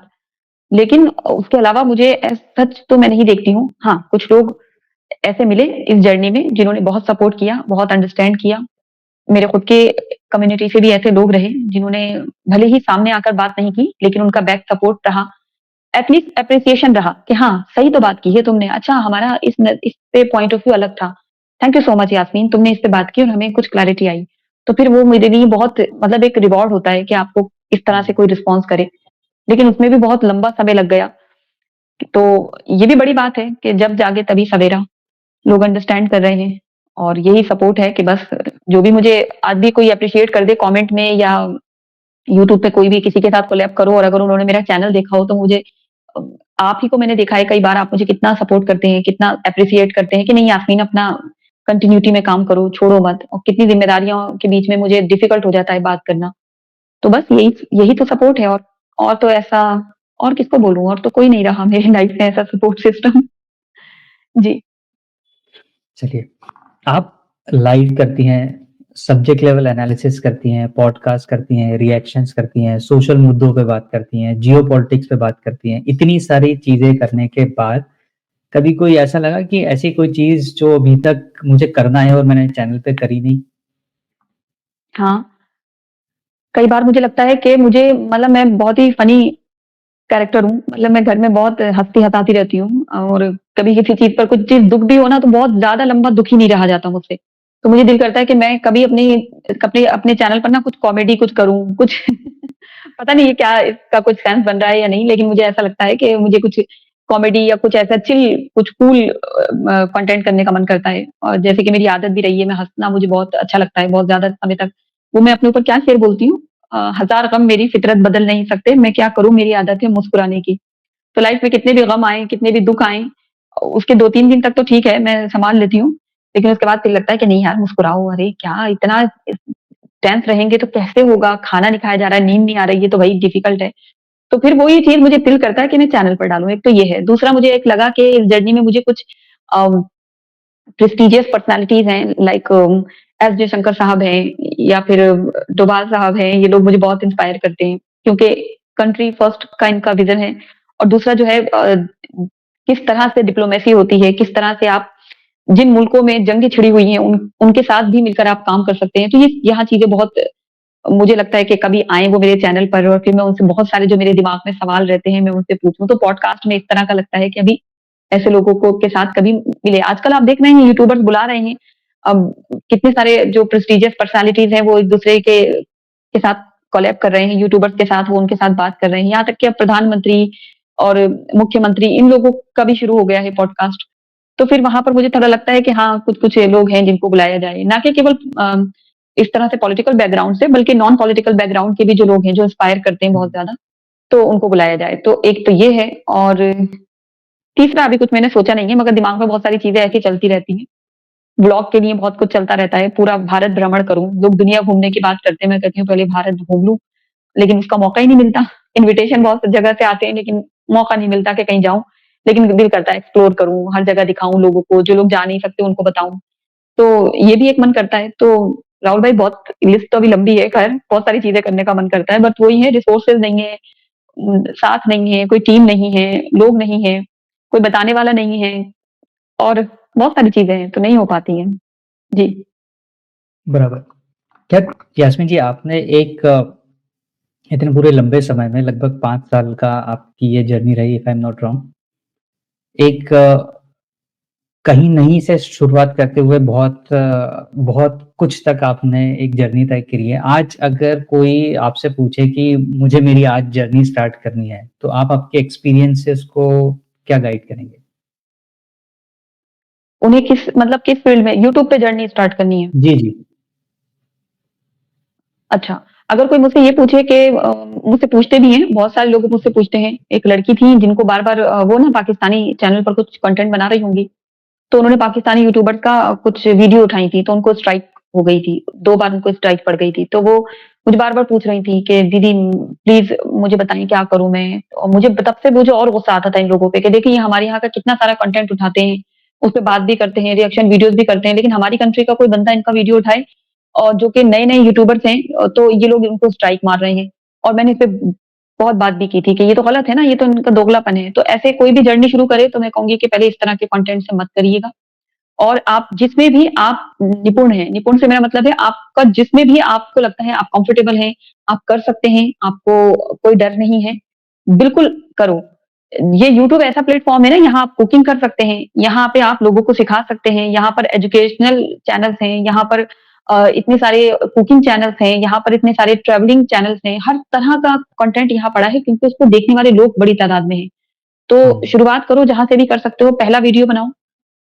लेकिन उसके अलावा मुझे सच तो मैं नहीं देखती हूँ। हाँ, कुछ लोग ऐसे मिले इस जर्नी में जिन्होंने बहुत सपोर्ट किया, बहुत अंडरस्टैंड किया। मेरे खुद के कम्युनिटी से भी ऐसे लोग रहे जिन्होंने भले ही सामने आकर बात नहीं की, लेकिन उनका बैक सपोर्ट रहा। एटलीस्ट एप्रिसिएशन रहा कि हाँ, सही तो बात की है तुमने। अच्छा हमारा इस पे पॉइंट ऑफ व्यू अलग था। Thank you so much Yasmin तुमने इस पे बात की और हमें कुछ क्लैरिटी आई। तो फिर वो मेरे लिए बहुत मतलब एक रिवॉर्ड होता है कि आपको इस तरह से हुँ। कोई रिस्पॉन्स करे। लेकिन उसमें भी बहुत लंबा समय लग गया। तो ये भी बड़ी बात है कि जब जागे तभी सवेरा। लोग अंडरस्टैंड कर रहे हैं और यही सपोर्ट है कि बस जो भी मुझे आज भी कोई एप्रिशिएट कर दे कमेंट में या यूट्यूब पे कोई भी किसी के साथ कोलैब करो और अगर उन्होंने मेरा चैनल देखा हो तो मुझे अ, आप ही को मैंने देखा है कई बार आप मुझे कितना सपोर्ट करते हैं, कितना एप्रिशिएट करते हैं कि नहीं यास्मीन अपना कंटिन्यूटी में काम करो, छोड़ो मत और कितनी ज़िम्मेदारियों के बीच में मुझे डिफिकल्ट हो जाता है बात करना। तो बस यही यही तो सपोर्ट है और तो ऐसा और किसको बोलूँ और तो कोई नहीं रहा मेरी लाइफ में ऐसा सपोर्ट सिस्टम। जी। चलिए, आप लाइव करती हैं, सब्जेक्ट लेवल एनालिसिस करती हैं, पॉडकास्ट करती हैं, रिएक्शंस करती हैं, सोशल मुद्दों पे बात करती हैं, जियोपॉलिटिक्स पे बात करती हैं। इतनी सारी चीज़ें करने के बाद कभी कोई ऐसा लगा कि ऐसी कोई चीज़ जो अभी तक मुझे करना है और मैंने चैनल पे करी नहीं? हाँ, कई बार मुझे लगता है कि मुझे मतलब मैं बहुत ही फ़नी कैरेक्टर हूँ। मतलब मैं घर में बहुत हँसती-हँसाती रहती हूँ और कभी किसी चीज़ पर कुछ चीज़ दुःख भी हो ना तो बहुत ज़्यादा लंबा दुःख ही नहीं रहा जाता मुझसे। तो मुझे दिल करता है कि मैं कभी अपने अपने चैनल पर ना कुछ कॉमेडी कुछ करूँ, कुछ पता नहीं ये क्या इसका कुछ सेंस बन रहा है या नहीं, लेकिन मुझे ऐसा लगता है कि मुझे कुछ कॉमेडी या कुछ ऐसा चिल कुछ कूल कंटेंट करने का मन करता है। और जैसे कि मेरी आदत भी रही है, मैं हँसना मुझे बहुत अच्छा लगता है, बहुत ज़्यादा समय तक। वो मैं अपने ऊपर क्या शेर बोलती हूँ हज़ार गम मेरी फितरत बदल नहीं सकते, मैं क्या करूँ मेरी आदत है मुस्कुराने की। तो लाइफ में कितने भी गम आएँ, कितने भी दुःख आएँ, उसके 2-3 दिन तक तो ठीक है, मैं सँभाल लेती हूँ। लेकिन उसके बाद फिर लगता है कि नहीं यार मुस्कुराओ, अरे क्या इतना टेंस रहेंगे तो कैसे होगा? खाना नहीं खाया जा रहा है, नींद नहीं आ रही है तो भाई डिफ़िकल्ट है। तो फिर वही चीज़ मुझे फ़ील करता है कि मैं चैनल पर डालूँ, एक तो ये है। दूसरा मुझे एक लगा कि इस जर्नी में मुझे कुछ अ, प्रेस्टीजियस पर्सनैलिटीज़ हैं लाइक एस जयशंकर साहब हैं या फिर डोभाल साहब हैं, ये लोग मुझे बहुत इंस्पायर करते हैं क्योंकि कंट्री फर्स्ट का इनका विज़न है और दूसरा जो है किस तरह से डिप्लोमेसी होती है, किस तरह से आप जिन मुल्कों में जंगें छिड़ी हुई हैं उनके साथ भी मिलकर आप काम कर सकते हैं। तो ये यहाँ चीज़ें बहुत मुझे लगता है कि कभी आएँ वो मेरे चैनल पर और फिर मैं उनसे बहुत सारे जो मेरे दिमाग में सवाल रहते हैं, मैं उनसे पूछूँ। तो पॉडकास्ट में इस तरह का लगता है कि अभी ऐसे लोगों को के साथ कभी मिले। आजकल आप देख रहे हैं यूट्यूबर्स बुला रहे हैं। अब कितने सारे जो प्रेस्टिजियस पर्सनैलिटीज़ हैं वो एक-दूसरे के साथ कोलैब कर रहे हैं, यूट्यूबर्स के साथ वो उनके साथ बात कर रहे हैं। यहाँ तक कि अब प्रधानमंत्री और मुख्यमंत्री इन लोगों का भी शुरू हो गया है पॉडकास्ट। तो फिर वहाँ पर मुझे थोड़ा लगता है कि हाँ, कुछ-कुछ लोग हैं जिनको बुलाया जाए। ना कि केवल इस तरह से पॉलिटिकल बैकग्राउंड से बल्कि नॉन पॉलिटिकल बैकग्राउंड के भी जो लोग हैं, जो इंस्पायर करते हैं बहुत हुँ। ज़्यादा, तो उनको बुलाया जाए। तो एक तो ये है और तीसरा अभी कुछ मैंने सोचा नहीं है मगर दिमाग में बहुत सारी चीज़ें ऐसी चलती रहती हैं। व्लॉग के लिए बहुत कुछ चलता रहता है, पूरा भारत भ्रमण करूँ। लोग दुनिया घूमने की बात करते हैं, मैं कहती हूँ पहले भारत घूम लूँ, लेकिन उसका मौका ही नहीं मिलता। इन्विटेशन बहुत जगह से आते हैं लेकिन मौका नहीं मिलता कि कहीं जाऊँ। लेकिन दिल करता है एक्सप्लोर करूँ, हर जगह दिखाऊँ लोगों को, जो लोग जा नहीं सकते उनको बताऊँ। तो ये भी एक मन करता है। तो राहुल भाई बहुत लिस्ट तो अभी लंबी है खैर, बहुत सारी चीज़ें करने का मन करता है बट वही है रिसोर्सेज़ नहीं है, साथ नहीं है, कोई टीम नहीं है, लोग नहीं है, कोई बताने वाला नहीं है और बहुत सारी चीज़ें हैं, तो नहीं हो पाती हैं। जी। बराबर। ख़ैर यास्मीन जी आपने एक इतने पूरे लंबे समय में लगभग 5 साल का आपकी ये जर्नी रही if I am not wrong. एक कहीं नहीं से शुरुआत करते हुए बहुत कुछ तक आपने एक जर्नी तय करी है। आज अगर कोई आपसे पूछे कि मुझे मेरी आज जर्नी स्टार्ट करनी है, तो आप आपके एक्सपीरियंसेस को क्या गाइड करेंगे? उन्हें किस फील्ड में यूट्यूब पे जर्नी स्टार्ट करनी है? जी, जी। अच्छा, अगर कोई मुझसे ये पूछे कि मुझसे पूछते भी हैं, बहुत सारे लोग मुझसे पूछते हैं। एक लड़की थी जिनको बार-बार वो ना पाकिस्तानी चैनल पर कुछ कंटेंट बना रही होंगी, तो उन्होंने पाकिस्तानी यूट्यूबर्स का कुछ वीडियो उठाई थी, तो उनको स्ट्राइक हो गई थी। 2 बार उनको स्ट्राइक पड़ गई थी। तो वो मुझे बार-बार पूछ रही थी कि दीदी प्लीज़ मुझे बताइए क्या करूँ मैं? और मुझे तब से मुझे और गुस्सा आता था इन लोगों पे कि देखिए ये हमारे यहाँ का कितना सारा कंटेंट उठाते हैं, उस पे बात भी करते हैं, रिएक्शन वीडियोज़ भी करते हैं, लेकिन हमारी कंट्री का कोई बंदा इनका वीडियो उठाए और जो कि नए-नए यूट्यूबर्स हैं तो ये लोग इनको स्ट्राइक मार रहे हैं। और मैंने इस पे बहुत बात भी की थी कि ये तो गलत है ना, ये तो इनका दोगलापन है। तो ऐसे कोई भी जर्नी शुरू करे तो मैं कहूँगी कि पहले इस तरह के कंटेंट से मत करिएगा। और आप जिसमें भी आप निपुण हैं, निपुण से मेरा मतलब है आपका जिसमें भी आपको लगता है आप कंफर्टेबल हैं, आप कर सकते हैं, आपको कोई डर नहीं है, बिल्कुल करो। ये यूट्यूब ऐसा प्लेटफ़ॉर्म है ना, यहाँ आप कुकिंग कर सकते हैं, यहाँ पे आप लोगों को सिखा सकते हैं, यहाँ पर एजुकेशनल चैनल्स हैं, यहाँ पर इतने सारे कुकिंग चैनल्स हैं, यहाँ पर इतने सारे ट्रैवलिंग चैनल्स हैं, हर तरह का कंटेंट यहाँ पड़ा है क्योंकि उसको देखने वाले लोग बड़ी तादाद में हैं। तो हुँ, शुरुआत करो जहाँ से भी कर सकते हो, पहला वीडियो बनाओ।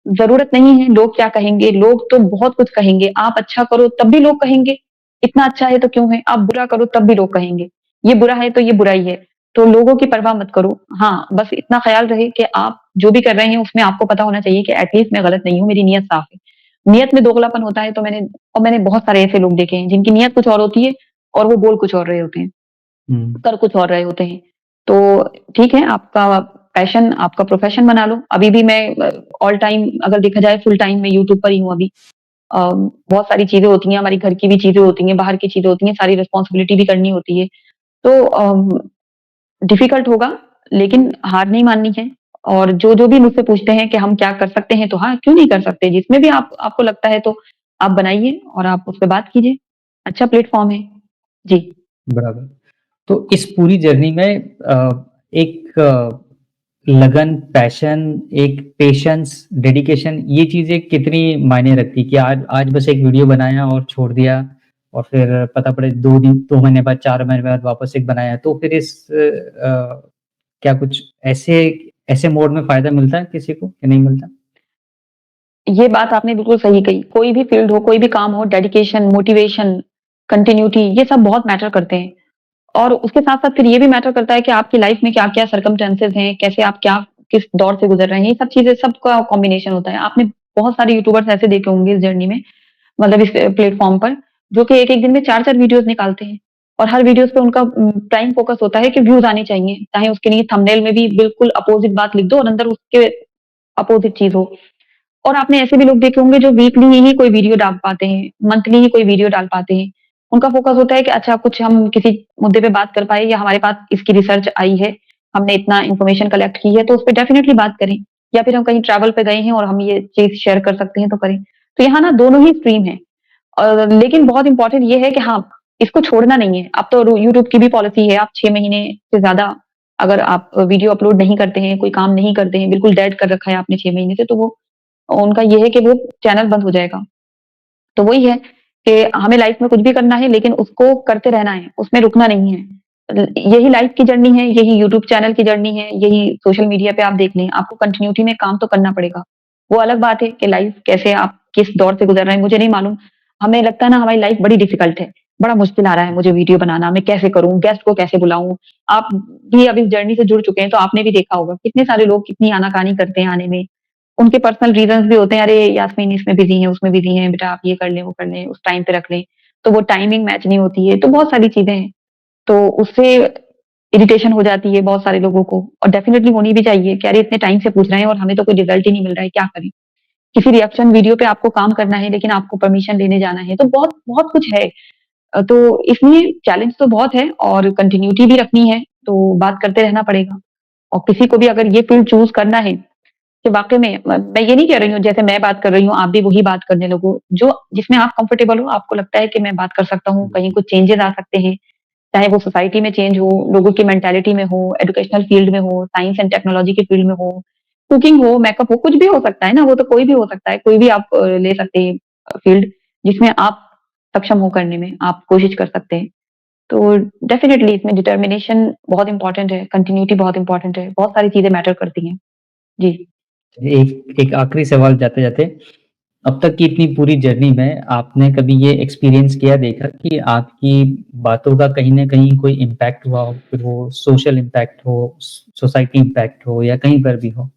ज़रूरत नहीं है लोग क्या कहेंगे, लोग तो बहुत कुछ कहेंगे। आप अच्छा करो तब भी लोग कहेंगे, इतना अच्छा है तो क्यों है? आप बुरा करो तब भी लोग कहेंगे, ये बुरा है तो ये बुरा ही है। तो लोगों की परवाह मत करो। हाँ, बस इतना ख़्याल रहे कि आप जो भी कर रहे हैं उसमें आपको पता होना चाहिए कि एट लीस्ट मैं गलत नहीं हूँ, मेरी नीयत साफ़ है। नियत में दोगलापन होता है तो मैंने बहुत सारे ऐसे लोग देखे हैं जिनकी नियत कुछ और होती है और वो बोल कुछ और रहे होते हैं। हुँ, कर कुछ और रहे होते हैं। तो ठीक है, आपका पैशन, आपका प्रोफ़ेशन बना लो। अभी भी मैं ऑल टाइम अगर देखा जाए फुल टाइम मैं यूट्यूब पर ही हूँ अभी। बहुत सारी चीज़ें होती हैं, हमारी घर की भी चीज़ें होती हैं, बाहर की चीज़ें होती हैं, सारी रिस्पॉन्सिबिलिटी भी करनी होती है। तो डिफ़िकल्ट होगा, लेकिन हार नहीं माननी है और जो-जो भी मुझसे पूछते हैं कि हम क्या कर सकते हैं, तो हाँ, क्यों नहीं कर सकते? जिसमें भी आपको लगता है तो आप बनाइए और आप उस पे बात कीजिए। अच्छा प्लेटफ़ॉर्म है। जी। बराबर। तो इस पूरी जर्नी में एक लगन, पैशन, एक पेशेंस, डेडिकेशन ये चीज़ें कितनी मायने रखती है कि आज बस एक वीडियो बनाया और छोड़ दिया और फिर पता पड़े 2 महीने बाद, 4 महीने बाद वापस एक बनाया। तो फिर क्या कुछ ऐसे ऐसे मोड में फ़ायदा मिलता है किसी को कि नहीं मिलता? ये बात आपने बिल्कुल सही कही। कोई भी फ़ील्ड हो, कोई भी काम हो, डेडिकेशन, मोटिवेशन, कंटिन्यूटी ये सब बहुत मैटर करते हैं। और उसके साथ-साथ फिर ये भी मैटर करता है कि आपकी लाइफ़ में क्या-क्या सर्कमस्टेंसेस हैं, कैसे आप क्या किस दौर से गुज़र रहे हैं, ये सब चीज़ें सबका कॉम्बिनेशन होता है। आपने बहुत सारे यूट्यूबर्स ऐसे देखे होंगे इस जर्नी में, मतलब इस प्लेटफ़ॉर्म पर, जो कि एक-एक दिन में 4-4 वीडियोज़ निकालते हैं। और हर वीडियोज़ पे उनका प्राइम फ़ोकस होता है कि व्यूज़ आने चाहिए। चाहे उसके लिए थंबनेल में भी बिल्कुल अपोज़िट बात लिख दो और अंदर उसके अपोज़िट चीज़ हो। और आपने ऐसे भी लोग देखे होंगे जो वीकली ही कोई वीडियो डाल पाते हैं, मंथली ही कोई वीडियो डाल पाते हैं। उनका फ़ोकस होता है कि अच्छा कुछ हम किसी मुद्दे पे बात कर पाएँ या हमारे पास इसकी रिसर्च आई है, हमने इतना इन्फॉर्मेशन कलेक्ट की है तो उस पे डेफ़िनिटली बात करें। या फिर हम कहीं ट्रैवल पे गए हैं और हम ये चीज़ शेयर कर सकते हैं तो करें। तो यहाँ ना दोनों ही स्ट्रीम हैं। लेकिन बहुत इम्पोर्टेंट ये है कि हाँ, इसको छोड़ना नहीं है। अब तो यूट्यूब की भी पॉलिसी है, आप 6 महीने से ज़्यादा अगर आप वीडियो अपलोड नहीं करते हैं, कोई काम नहीं करते हैं, बिल्कुल डेड कर रखा है आपने 6 महीने से, तो वो उनका ये है कि वो चैनल बंद हो जाएगा। तो वही है कि हमें लाइफ में कुछ भी करना है लेकिन उसको करते रहना है, उसमें रुकना नहीं है। यही लाइफ की जर्नी है, यही यूट्यूब चैनल की जर्नी है, यही सोशल मीडिया पे आप देख लें, आपको कंटिन्यूटी में काम तो करना पड़ेगा। वो अलग बात है कि लाइफ कैसे आप किस दौर से गुज़र रहे हैं, मुझे नहीं मालूम। हमें लगता है ना हमारी लाइफ बड़ी डिफ़िकल्ट है, बड़ा मुश्किल आ रहा है मुझे वीडियो बनाना, मैं कैसे करूँ, गेस्ट को कैसे बुलाऊँ? आप भी अब इस जर्नी से जुड़ चुके हैं, तो आपने भी देखा होगा कितने सारे लोग कितनी आनाकानी करते हैं आने में। उनके पर्सनल रीज़न्स भी होते हैं, "अरे! यास्मीन इसमें बिज़ी हैं, उसमें बिज़ी हैं, बेटा आप ये कर लें, वो कर लें, उस टाइम पे रख लें।" तो वो टाइमिंग मैच नहीं होती है, तो बहुत सारी चीज़ें हैं। तो उससे इरिटेशन हो जाती है बहुत सारे लोगों को और डेफ़िनिटली होनी भी चाहिए कि अरे! इतने टाइम से पूछ रहे हैं और हमें तो कोई रिज़ल्ट ही नहीं मिल रहा है, क्या करें? किसी रिएक्शन वीडियो पे आपको काम करना है, लेकिन आपको परमिशन लेने जाना है, तो बहुत बहुत कुछ है। तो इसलिए चैलेंज तो बहुत है और कंटिन्यूटी भी रखनी है, तो बात करते रहना पड़ेगा। और किसी को भी अगर ये फ़ील्ड चूज़ करना है कि वाक़ई में मैं ये नहीं कह रही हूँ जैसे मैं बात कर रही हूँ, आप भी वही बात करने लगो। जो जिसमें आप कंफ़र्टेबल हो, आपको लगता है कि मैं बात कर सकता हूँ, कहीं कुछ चेंजेज़ आ सकते हैं, चाहे वो सोसाइटी में चेंज हो, लोगों की मेंटालिटी में हो, एजुकेशनल फील्ड में हो, साइंस एंड टेक्नोलॉजी के फील्ड में हो, कुकिंग हो, मेकअप हो, कुछ भी हो सकता है ना, वो तो कोई भी हो सकता है, कोई भी आप ले सकते हैं फील्ड जिसमें आप सक्षम हो करने में, आप कोशिश कर सकते हैं। तो डेफिनिटली इसमें डिटर्मिनेशन बहुत इम्पोर्टेंट है, कंटिन्यूटी बहुत इम्पोर्टेंट है, बहुत सारी चीज़ें मैटर करती हैं। जी। एक एक आखिरी सवाल जाते-जाते, अब तक की इतनी पूरी जर्नी में आपने कभी ये एक्सपीरियंस किया देखा कि आपकी बातों का कहीं न कहीं कोई इम्पैक्ट हुआ हो, फिर वो सोशल इम्पैक्ट हो, सोसाइटी इम्पैक्ट हो या कहीं पर भी हो?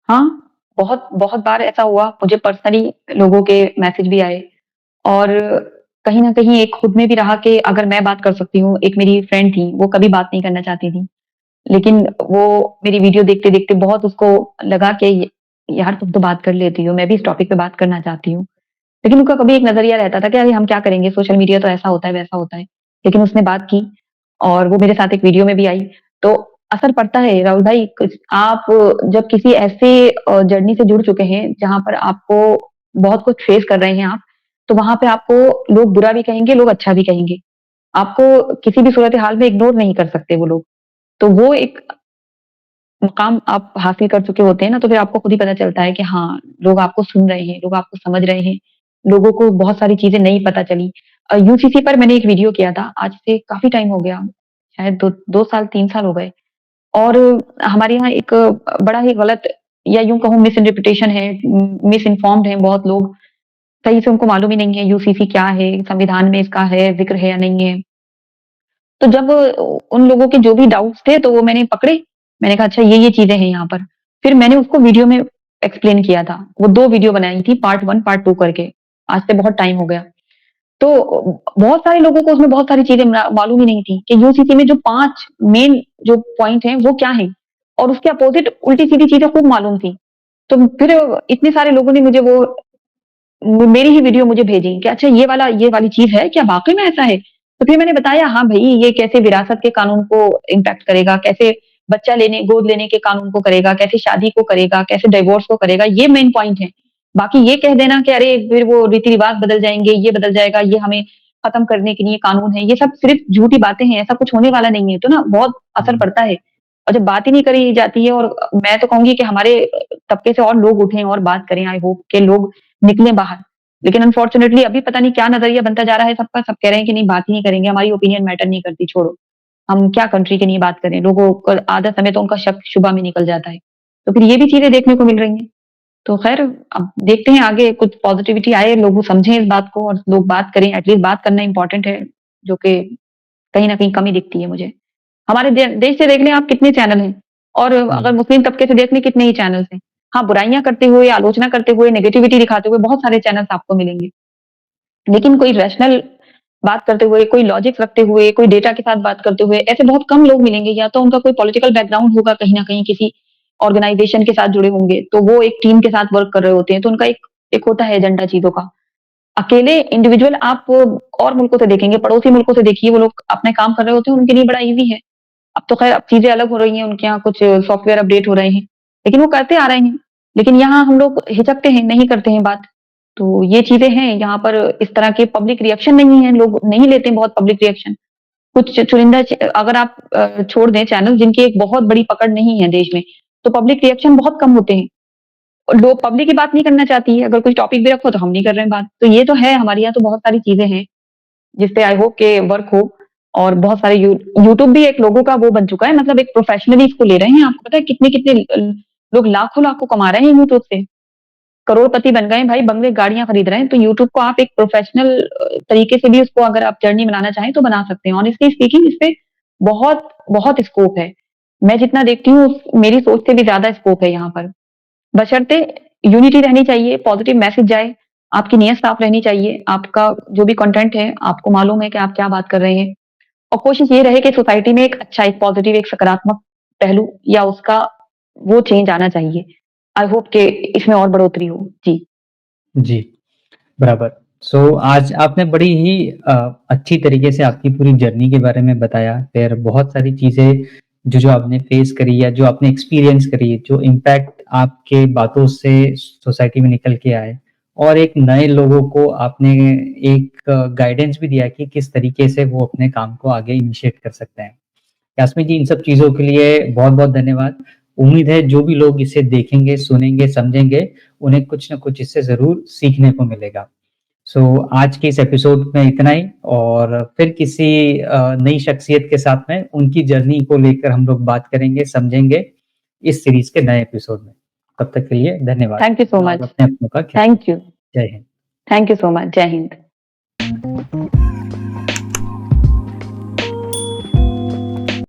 हाँ, बहुत बहुत बार ऐसा हुआ, मुझे पर्सनली लोगों के मैसेज भी आए और कहीं न कहीं एक खुद में भी रहा कि अगर मैं बात कर सकती हूँ, एक मेरी फ्रेंड थी, वो कभी बात नहीं करना चाहती थी। लेकिन वो मेरी वीडियो देखते-देखते बहुत उसको लगा कि यार तुम तो बात कर लेती हो, मैं भी इस टॉपिक पे बात करना चाहती हूँ। लेकिन उनका कभी एक नज़रिया रहता था कि अरे हम क्या करेंगे, सोशल मीडिया तो ऐसा होता है, वैसा होता है। लेकिन उसने बात की और वो मेरे साथ एक वीडियो में भी आई, तो असर पड़ता है राहुल भाई कुछ आप जब किसी ऐसे जर्नी से जुड़ चुके हैं, जहाँ पर आपको बहुत कुछ फेस कर रहे हैं आप, तो वहाँ पे आपको लोग बुरा भी कहेंगे, लोग अच्छा भी कहेंगे। आपको किसी भी सूरत-ए-हाल में इग्नोर नहीं कर सकते वो लोग। तो वो एक मुकाम आप हासिल कर चुके होते हैं ना, तो फिर आपको खुद ही पता चलता है कि हाँ, लोग आपको सुन रहे हैं, लोग आपको समझ रहे हैं, लोगों को बहुत सारी चीज़ें नहीं पता चली। यूसीसी पर मैंने एक वीडियो किया था, आज से काफ़ी टाइम हो गया, शायद 2 साल, 3 साल हो गए और हमारे यहाँ एक बड़ा ही गलत या यूँ कहूँ मिसइंटरप्रिटेशन है, मिस इन्फॉर्म्ड हैं बहुत लोग, सही से उनको मालूम ही नहीं है यूसीसी क्या है, संविधान में इसका है, ज़िक्र है या नहीं है। तो जब उन लोगों के जो भी डाउट्स थे तो वो मैंने पकड़े, मैंने कहा अच्छा ये चीज़ें हैं यहाँ पर। फिर मैंने उसको वीडियो में एक्सप्लेन किया था। वो 2 वीडियो बनाई थी पार्ट 1 पार्ट 2 करके। आज से बहुत टाइम हो गया। तो बहुत सारे लोगों को उसमें बहुत सारी चीज़ें मालूम ही नहीं थी कि यूसीसी में जो 5 मेन जो पॉइंट हैं वो क्या हैं? और उसके अपोज़िट उल्टी-सीधी चीज़ें खूब मालूम थी। तो फिर इतने सारे लोगों ने मुझे वो मेरी ही वीडियो मुझे भेजी कि अच्छा ये वाली चीज़ है, क्या वाक़ई में ऐसा है? तो फिर मैंने बताया हाँ भई, ये कैसे विरासत के कानून को इम्पैक्ट करेगा, कैसे बच्चा लेने गोद लेने के कानून को करेगा, कैसे शादी को करेगा, कैसे डिवोर्स को करेगा, ये मेन पॉइंट है। बाकी ये कह देना कि अरे फिर वो रीति-रिवाज बदल जाएँगे, ये बदल जाएगा, ये हमें खत्म करने के लिए कानून है, ये सब सिर्फ़ झूठी बातें हैं, ऐसा कुछ होने वाला नहीं है। तो ना बहुत असर हुँ, पड़ता है और जब बात ही नहीं करी जाती है और मैं तो कहूँगी कि हमारे तबके से और लोग उठें और बात करें, आई होप के लोग निकलें बाहर। लेकिन अनफॉर्च्यूनेटली अभी पता नहीं क्या नज़रिया बनता जा रहा है सबका, सब कह रहे हैं कि नहीं बात ही नहीं करेंगे, हमारी ओपिनियन मैटर नहीं करती, छोड़ो। हम क्या कंट्री के लिए बात करें, लोगों को आधा समय तो उनका शक-शुबा में निकल जाता है। तो फिर ये भी चीज़ें देखने को मिल रही हैं। तो ख़ैर अब देखते हैं आगे कुछ पॉज़िटिविटी आए, लोग समझें इस बात को और लोग बात करें, एटलीस्ट बात करना इम्पोर्टेंट है, जो कि कहीं न कहीं कमी दिखती है मुझे। हमारे देश से देख लें आप कितने चैनल हैं और हुँ, अगर मुस्लिम तबके से देख लें कितने ही चैनल्स हैं। हाँ, बुराइयाँ करते हुए, आलोचना करते हुए, नेगेटिविटी दिखाते हुए बहुत सारे चैनल्स आपको मिलेंगे। लेकिन कोई रैशनल बात करते हुए, कोई लॉजिक रखते हुए, कोई डेटा के साथ बात करते हुए, ऐसे बहुत कम लोग मिलेंगे या तो उनका कोई पॉलिटिकल बैकग्राउंड होगा कहीं न कहीं किसी ऑर्गनाइज़ेशन के साथ जुड़े होंगे, तो वो एक टीम के साथ वर्क कर रहे होते हैं, तो उनका एक एक होता है एजेंडा चीज़ों का। अकेले इंडिविजुअल आप और मुल्कों से देखेंगे, पड़ोसी मुल्कों से देखिए, वो लोग अपने काम कर रहे होते हैं, उनके लिए बड़ा ईज़ी है। अब तो ख़ैर अब चीज़ें अलग हो रही हैं, उनके यहाँ कुछ सॉफ्टवेयर अपडेट हो रहे हैं, लेकिन वो करते आ रहे हैं। लेकिन यहाँ हम लोग हिचकते हैं, नहीं करते हैं बात। तो ये चीज़ें हैं, यहाँ पर इस तरह के पब्लिक रिएक्शन नहीं है, लोग नहीं लेते हैं बहुत पब्लिक रिएक्शन। कुछ चुनिंदा अगर आप छोड़ दें चैनल जिनकी एक बहुत बड़ी पकड़ नहीं है देश में, तो पब्लिक रिएक्शन बहुत कम होते हैं। और लोग पब्लिक ही बात नहीं करना चाहती है, अगर कोई टॉपिक भी रखो तो हम नहीं कर रहे हैं बात। तो ये तो है, हमारे यहाँ तो बहुत सारी चीज़ें हैं। जिससे आई होप के वर्क हो और बहुत सारे यूट्यूब भी एक लोगों का वो बन चुका है मतलब एक प्रोफेशनली इसको ले रहे हैं। आपको पता है कितने-कितने लोग लाखों-लाखों कमा रहे हैं यूट्यूब से। करोड़पति बन गए हैं भाई, बंगले, गाड़ियाँ खरीद रहे हैं। तो यूट्यूब को आप एक प्रोफेशनल तरीके से भी उसको अगर आप जर्नी बनाना चाहें तो बना सकते हैं। ऑनेस्टली स्पीकिंग इस पे बहुत, बहुत स्कोप है। मैं जितना देखती हूँ मेरी सोच से भी ज़्यादा स्कोप है यहाँ पर। बशर्ते यूनिटी रहनी चाहिए, पॉजिटिव मैसेज जाए, आपकी नीयत साफ रहनी चाहिए, आपका जो भी कंटेंट है, आपको मालूम है कि आप क्या बात कर रहे हैं और कोशिश ये रहे कि सोसाइटी में एक अच्छा, एक पॉजिटिव, एक सकारात्मक पहलू या उसका वो चेंज आना चाहिए। आई होप कि इसमें और बढ़ोतरी हो। जी। जी, बराबर। आज आपने बड़ी ही अच्छी तरीके से आपकी पूरी जर्नी के बारे में बताया, फिर बहुत सारी चीज़ें जो आपने फेस करी या जो आपने एक्सपीरियंस करी, जो इम्पैक्ट आपके बातों से सोसाइटी में निकल के आए और एक नए लोगों को आपने एक गाइडेंस भी दिया कि किस तरीके से वो अपने काम को आगे इनिशिएट कर सकते हैं। यास्मीन जी, इन सब चीज़ों के लिए बहुत-बहुत धन्यवाद। उम्मीद है जो भी लोग इसे देखेंगे, सुनेंगे, समझेंगे, उन्हें कुछ न कुछ इससे ज़रूर सीखने को मिलेगा। सो आज के इस एपिसोड में इतना ही, और फिर किसी नई शख्सियत के साथ में उनकी जर्नी को लेकर हम लोग बात करेंगे, समझेंगे इस सीरीज़ के नए एपिसोड में। तब तक के लिए धन्यवाद। थैंक यू सो और मच। अपने अपनों का ख्याल थैंक यू। जय Hind. Thank you so much. जय हिंद।